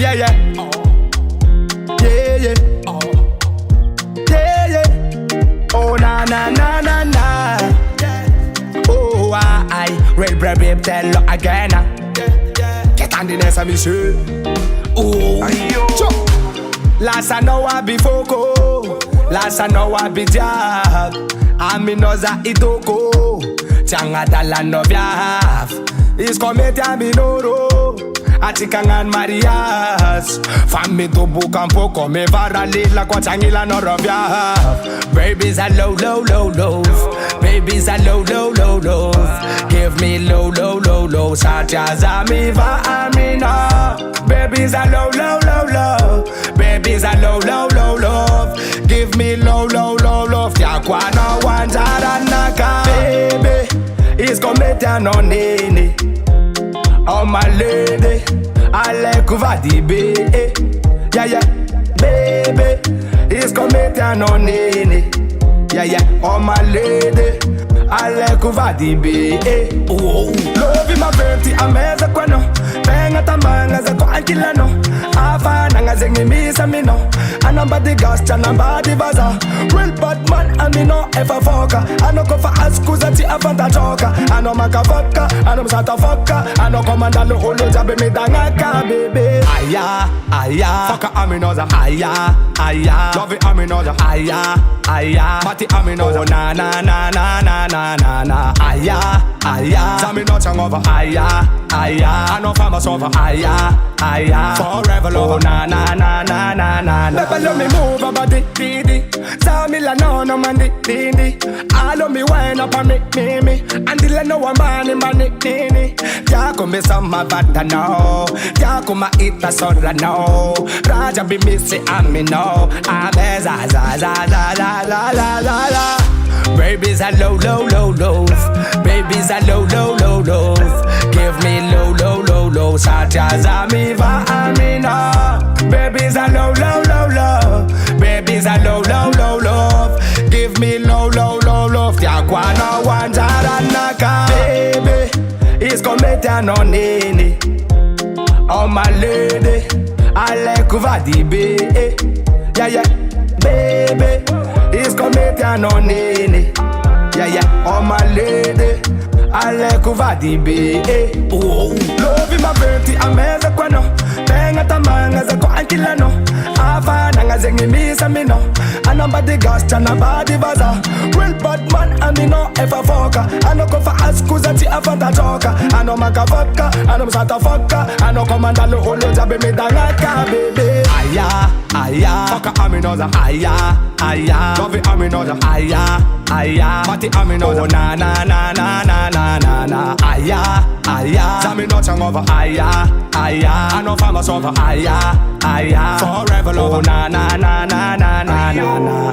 Yeah, yeah. Yeah, yeah. Yeah, yeah. Oh, na na na na na. Oh, I red bread babe tell you again. Get on the nest of me shoe. Oh, last I know I be Foko. Last I know I be Jab. Ami noza itoko. Changa dala no viaf. Is komete ami noro. Atikangan Marias. Fami to bukampo come varali la kwa changila noro viaf. Babies are low, low, low, low. Babies are low, low, low, low. Give me low, low, low, low. Such as Amiva Amina. Babies are low, low, low, low. Babies are low, low, low, low. Give me low, low, low, low. Yakwana wanjara naka. Baby, is committing on nini. Oh my lady, I like Kuvadi baby. Yeah, yeah, baby, is committing on nini. Yeah, yeah, oh my lady, I like Kuvadi baby. Oh, love in my birthday, I'm as a quano. Bang at a man as a quantillano. Afa nanga zengi misa me no. And I'm body gas and I'm body baza. Real bad man and me no ever fucker. I no go for ask cause I avanta joker. I no maka vodka, I no sata fucker. I no command a lo holo jabe me dangaka baby. Aya, aya, fucker aminoza. Aya, aya, love it aminoza. Aya, aya, party aminoza. Oh na na na na na na na na. Aya, aya, tell me no chang over. Aya, aya, I no farmers over. Aya, aya, forever lover. Oh na na na na na na na. Baby let me move about it, didi. Tell me la no no man didi. I love me wine up on me. Until I know I'm money didi. Ya come some bata no. Ya come eat a soda no. Raja be missy and me no. I'm za za za za za la la la la. Babies are low, low, low, low. Babies are low, low, low, low. Give me low, low, low, low. Such as Amiva Amina. Babies are low, low, low, low. Babies are low, low, low, low. Give me low, low, low, low. Yakwana wanjara naka. Baby, is committing on nini. Oh my lady, I like Kuvadi baby. Yeah, yeah, baby. Is committing on nini. Yeah, yeah, oh my lady, I like Kuvadi baby. Oh, love in my birthday, I'm as a quano. Bang at a man as a quantillano. Afa nanga zengi misa me no. And I'm body gas and I'm body baza. Real bad man and me no ever fucker. I no go for ask cause I avanta joker. I no maka vodka, I no sata fucker. I no command a lo holo jabe me dangaka baby. Aya, aya, fucker aminoza. Aya, aya, love it aminoza. Aya, aya, party aminoza. Oh na na na na na na na na. Aya, aya, tell me no chang over. Aya, aya, I no farmers over. Aya, aya, forever lover. Oh na na na na na na na na.